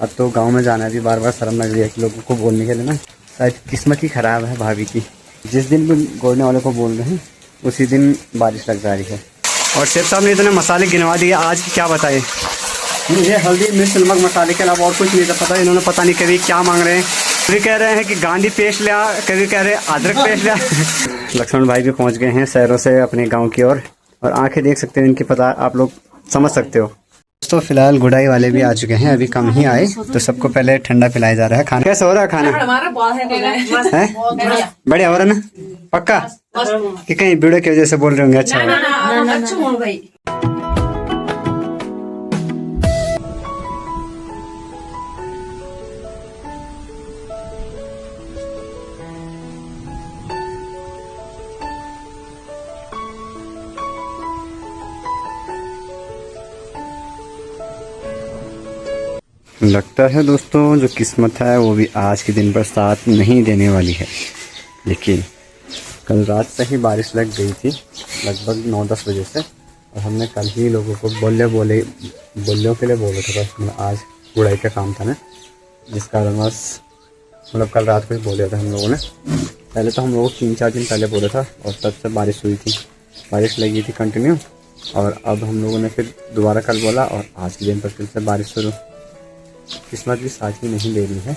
अब तो गांव में जाना भी बार बार शर्म लग रही है कि लोगों को बोलने के लिए ना। शायद किस्मत ही ख़राब है भाभी की, जिस दिन भी गोड़ने वाले को बोल रहे हैं उसी दिन बारिश लग जा रही है। और शेफ साहब ने इतने मसाले गिनवा दिए, आज क्या बताए। मुझे हल्दी मिर्च नमक मसाले के अलावा और कुछ नहीं था पता। इन्होंने पता नहीं कभी क्या मांग रहे हैं, कभी कह रहे हैं कि गांधी पेस्ट लिया, कभी कह रहे हैं अदरक पेस्ट लिया। लक्ष्मण भाई भी पहुंच गए हैं शहरों से अपने गांव की ओर, और आंखें देख सकते हैं इनकी, पता आप लोग समझ सकते हो। तो फिलहाल गुड़ाई वाले भी आ चुके हैं, अभी कम ही आए, तो सबको पहले ठंडा पिलाया जा रहा है। खाना कैसा हो रहा है? खाना है बढ़िया हो रहा है ना? पक्का कि कहीं वीडियो की वजह से बोल रहे होंगे? अच्छा लगता है दोस्तों जो किस्मत है वो भी आज के दिन पर साथ नहीं देने वाली है। लेकिन कल रात से ही बारिश लग गई थी लगभग 9-10 बजे से, और हमने कल ही लोगों को बोलियों के लिए बोला था। मतलब आज गुड़ाई का काम था ना, जिस कारण बस मतलब कल रात को ही बोल दिया था हम लोगों ने। पहले तो हम लोगों को 3-4 दिन पहले बोला था, और तब से बारिश हुई थी, बारिश लगी थी कंटिन्यू। और अब हम लोगों ने फिर दोबारा कल बोला, और आज के दिन पर फिर से बारिश शुरू। किस्मत भी साथ ही नहीं दे रही है।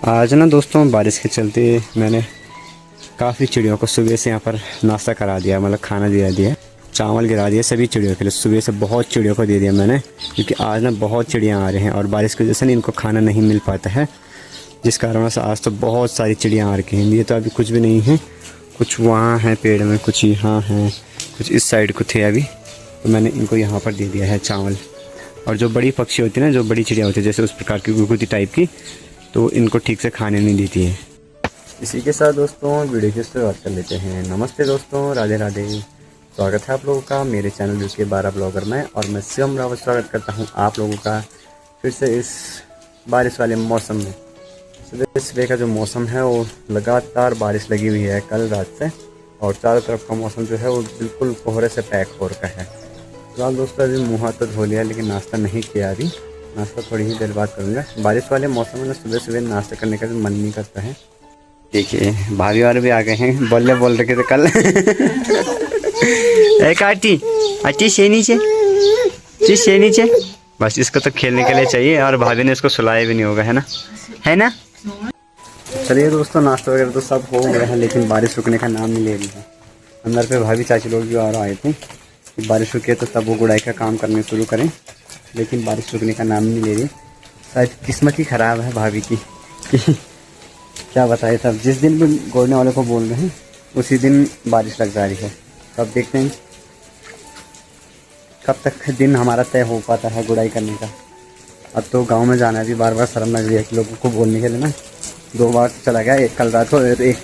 आज ना दोस्तों बारिश के चलते मैंने काफ़ी चिड़ियों को सुबह से यहाँ पर नाश्ता करा दिया, मतलब खाना दिया, चावल गिरा दिया सभी चिड़ियों के लिए। सुबह से बहुत चिड़ियों को दे दिया मैंने, क्योंकि आज ना बहुत चिड़ियाँ आ रही हैं, और बारिश की वजह से इनको खाना नहीं मिल पाता है, जिस कारण से आज तो बहुत सारी चिड़ियाँ आ रही हैं। ये तो अभी कुछ भी नहीं है, कुछ वहाँ हैं पेड़ में, कुछ यहाँ हैं, कुछ इस साइड को थे अभी, तो मैंने इनको यहाँ पर दे दिया है चावल। और जो बड़ी पक्षी होती है ना, जो बड़ी चिड़िया होती है जैसे उस प्रकार की गुगुती टाइप की, तो इनको ठीक से खाने नहीं देती है। इसी के साथ दोस्तों वीडियो की शुरुआत कर लेते हैं। नमस्ते दोस्तों, राधे राधे। स्वागत है आप लोगों का मेरे चैनल यूके 12 ब्लॉगर में, और मैं शिवम रावत स्वागत करता हूं आप लोगों का फिर से इस बारिश वाले मौसम में। सुबह का जो मौसम है वो लगातार बारिश लगी हुई है कल रात से, और चारों तरफ का मौसम जो है वो बिल्कुल कोहरे से पैक हो रखा है। फिलहाल दोस्तों अभी मुँह हाथ तो धो लिया, लेकिन नाश्ता नहीं किया अभी। नाश्ता थोड़ी ही देर बाद करूँगा। बारिश वाले मौसम में सुबह सुबह नाश्ता करने का भी मन नहीं करता है। देखिए भाभी वाले भी आ गए हैं, बोल रखे थे कल। एक आटी से नीचे बस इसको तो खेलने के लिए चाहिए, और भाभी ने इसको सुलाया भी नहीं होगा, है ना। चलिए दोस्तों नाश्ता वगैरह तो सब हो गया है, लेकिन बारिश रुकने का नाम नहीं ले रही है। अंदर पे भाभी चाची लोग भी और आए थे, बारिश रुके तो तब वो गुड़ाई का काम करने शुरू करें, लेकिन बारिश रुकने का नाम नहीं ले रही। शायद किस्मत ही ख़राब है भाभी की, क्या बताए साहब। जिस दिन भी गोड़ने वाले को बोल रहे हैं उसी दिन बारिश लग जा रही है। तो अब देखते हैं कब तक दिन हमारा तय हो पाता है गुड़ाई करने का। अब तो गांव में जाना भी बार बार शर्म लग रही है कि लोगों को बोलने के लिए ना। 2 बार चला गया, एक कल रात को, एक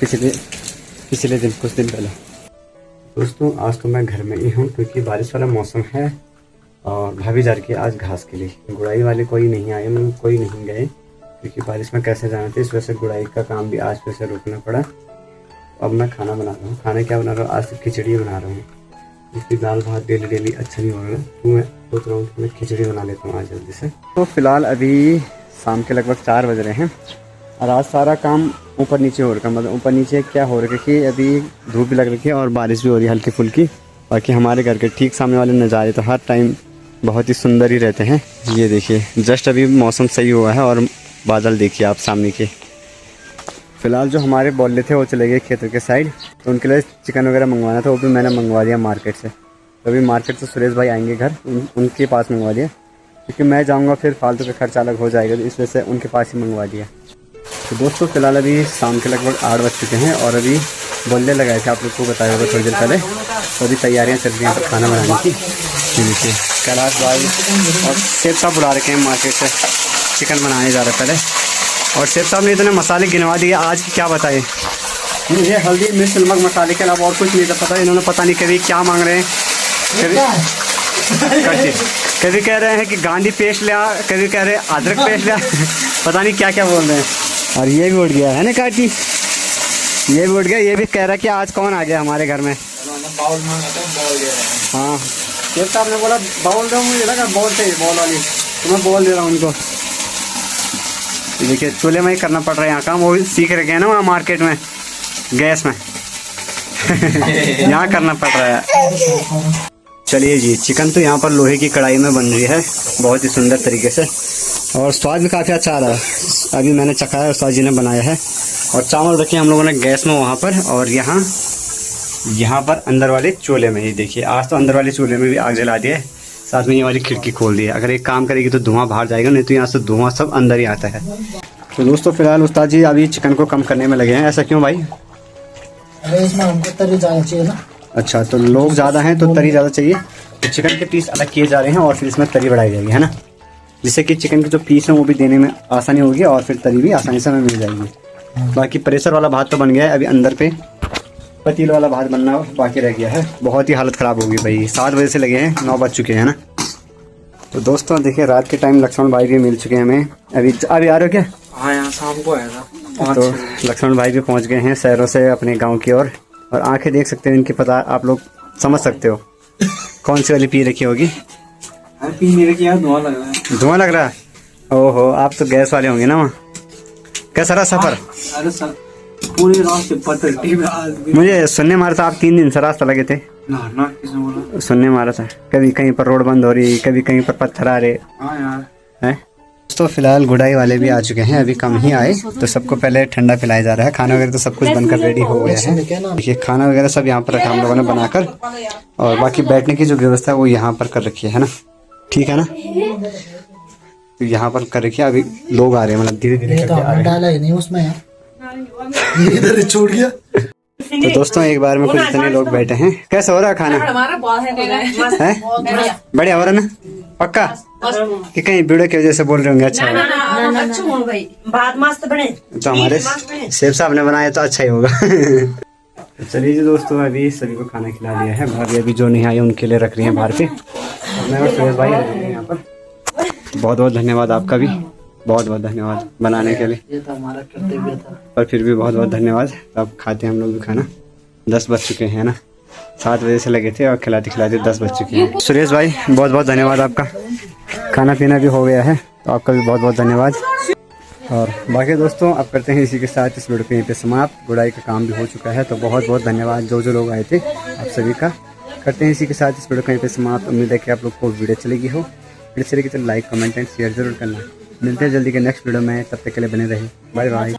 पिछले दिन कुछ दिन पहले। दोस्तों आज तो मैं घर में ही हूँ, क्योंकि बारिश वाला मौसम है, और भाभी जा रही है आज घास के लिए। गुड़ाई वाले कोई नहीं आए, मतलब कोई नहीं गए, क्योंकि बारिश में कैसे जाना था, इस वजह से गुड़ाई का काम भी आज फिर से रोकना पड़ा। अब मैं खाना बना रहा हूँ। खाना क्या बना रहा हूँ? आज सिर्फ खिचड़ी बना रहा हूँ, क्योंकि दाल भात डेली अच्छा नहीं हो रहा, तो मैं सोच रहा हूँ कि मैं खिचड़ी बना लेता हूँ आज जल्दी से। तो फिलहाल अभी शाम के लगभग 4 बज रहे हैं, और आज सारा काम ऊपर नीचे हो रखा है। मतलब ऊपर नीचे क्या हो रखा है कि अभी धूप भी लग रही है और बारिश भी हो रही है हल्की फुल्की। बाकी हमारे घर के ठीक सामने वाले नज़ारे तो हर टाइम बहुत ही सुंदर ही रहते हैं। ये देखिए जस्ट अभी मौसम सही हुआ है, और बादल देखिए आप सामने के। फ़िलहाल जो हमारे बोले थे वो चले गए खेतों के साइड, तो उनके लिए चिकन वगैरह मंगवाना था, वो भी मैंने मंगवा दिया मार्केट से। तो अभी मार्केट से सुरेश भाई आएंगे घर, उनके पास मंगवा दिया, क्योंकि मैं जाऊँगा फिर फालतू का खर्चा अलग हो जाएगा, तो इस वजह से उनके पास ही मंगवा दिया। तो दोस्तों फिलहाल अभी शाम के लगभग 8 बज चुके हैं, और अभी बोलने लगाए थे आप लोग को बताया होगा थोड़ी देर पहले। तो अभी तैयारियां चल रही हैं पर खाना बनाने की। देखिए कैलाश भाई और शेफ साहब बुला रखे हैं मार्केट से, चिकन बनाने जा रहे पहले। और शेफ साहब ने इतने मसाले गिनवा दिए, आज क्या बताए। मुझे हल्दी मिर्च नमक मसाले के अलावा और कुछ नहीं था पता। इन्होंने पता नहीं कभी क्या मांग रहे हैं, कभी कह रहे हैं कि गांधी पेस्ट लिया, कभी कह रहे हैं अदरक पेस्ट लिया। पता नहीं क्या क्या बोल रहे हैं। और ये भी उठ गया है ना काटी, ये भी उठ गया। ये भी कह रहा है कि आज कौन आ गया हमारे घर में। बाउल मांगा था, बाउल दे रहे हैं। हाँ शेफ साहब ने बोला बाउल दो, मुझे लगा बॉल चाहिए, बॉल वाली, तो मैं बॉल दे रहा हूँ उनको। देखिए चूल्हे में ही करना पड़ रहा है यहाँ काम, वो भी सीख रखे हैं ना वहाँ मार्केट में गैस में यहाँ करना पड़ रहा है। चलिए जी, चिकन तो यहाँ पर लोहे की कढ़ाई में बन रही है बहुत ही सुंदर तरीके से, और स्वाद भी काफ़ी अच्छा आ रहा है। अभी मैंने चखाया, उस्ताद जी ने बनाया है। और चावल रखे हम लोगों ने गैस में वहाँ पर, और यहाँ पर अंदर वाले चूल्हे में। ये देखिए आज तो अंदर वाले चूल्हे में भी आग जला दिया है, साथ में ये वाली खिड़की खोल दी है। अगर एक काम करेगी तो धुआं बाहर जाएगा, नहीं तो यहाँ से धुआं सब अंदर ही आता है। तो दोस्तों फिलहाल उस्ताद जी अभी चिकन को कम करने में लगे हैं। ऐसा क्यों भाई? अरे इसमें हमको तरी ज़्यादा चाहिए ना। अच्छा, तो लोग ज़्यादा हैं तो तरी ज़्यादा चाहिए, तो चिकन के पीस अलग किए जा रहे हैं और फिर इसमें तरी बढ़ाई जाएगी, है ना, जिससे कि चिकन के जो पीस हैं वो भी देने में आसानी होगी और फिर तरी भी आसानी से हमें मिल जाएगी। बाकी प्रेशर वाला भात तो बन गया है, अभी अंदर पे पतील वाला भात बनना बाकी रह गया है। बहुत ही हालत ख़राब होगी भाई, 7 बजे से लगे हैं, 9 बज चुके हैं ना। तो दोस्तों देखिए रात के टाइम लक्ष्मण भाई भी मिल चुके हैं हमें। अभी आ रहे हो क्या? हाँ, यहाँ शाम को आएगा। तो लक्ष्मण भाई भी पहुंच गए हैं शहरों से अपने गांव की ओर, और आंखें देख सकते हो इनकी, पता आप लोग समझ सकते हो कौन सी वाली पी रखी होगी। पी नहीं रखी यार, धुआं लग रहा है। धुआं लग रहा है? ओहो, आप तो गैस वाले होंगे ना वहाँ। कैसा रहा सफर? अरे सर पूरी रात से पता मुझे सुनने मारा था आप 3 दिन से रास्ता लगे थे। ना किसने बोला? सुनने मारा था, कभी कहीं पर रोड बंद हो रही, कभी कहीं पर पत्थर आ रहे। हाँ यार हैं। तो फिलहाल गुड़ाई वाले भी आ चुके हैं, अभी कम ही आए, तो सबको पहले ठंडा पिलाया जा रहा है। खाना वगैरह तो सब कुछ बनकर रेडी हो गया है। देखिए खाना वगैरह सब यहाँ पर रखा हम लोगों ने बनाकर, और बाकी बैठने की जो व्यवस्था है वो यहाँ पर कर रखी है ना, ठीक है ना। तो यहाँ पर कर रखी है, अभी लोग आ रहे हैं, मतलब धीरे धीरे डाला ही नहीं उसमें यार, इधर छोड़ गया। तो दोस्तों एक बार में कुछ इतने लोग बैठे हैं। कैसा हो रहा है खाना? है बढ़िया हो रहा ना, पक्का? कि कहीं वीडियो की वजह से बोल रहे होंगे अच्छा हो बात मस्त बने, तो हमारे शेफ साहब ने बनाया तो अच्छा ही होगा। तो चलिए जी दोस्तों, अभी सभी को खाना खिला दिया है। भाभी अभी जो नहीं आई उनके लिए रख रही हैं बाहर पे, मैं और सुरेश भाई रख रहे हैं यहाँ पर। बहुत बहुत धन्यवाद आपका भी, बहुत बहुत धन्यवाद बनाने के लिए, ये तो हमारा कर्तव्य था। और फिर भी बहुत बहुत धन्यवाद। अब खाते हैं हम लोग भी खाना, 10 बज चुके हैं ना, 7 बजे से लगे थे और खिलाते खिलाते 10 बज चुके हैं। सुरेश भाई बहुत बहुत धन्यवाद आपका, खाना पीना भी हो गया है तो आपका भी बहुत बहुत धन्यवाद। और बाकी दोस्तों अब करते हैं इसी के साथ इस वीडियो को यहीं पे समाप्त। गुड़ाई का काम भी हो चुका है, तो बहुत बहुत धन्यवाद जो लोग आए थे आप सभी का। करते हैं इसी के साथ इस वीडियो को यहीं पे समाप्त। उम्मीद है कि आप लोग को वीडियो चलेगी हो, वीडियो चलेगी तो लाइक कमेंट एंड शेयर जरूर करना। मिलते हैं जल्दी के नेक्स्ट वीडियो में, तब तक के लिए बने रहिए, बाय बाय।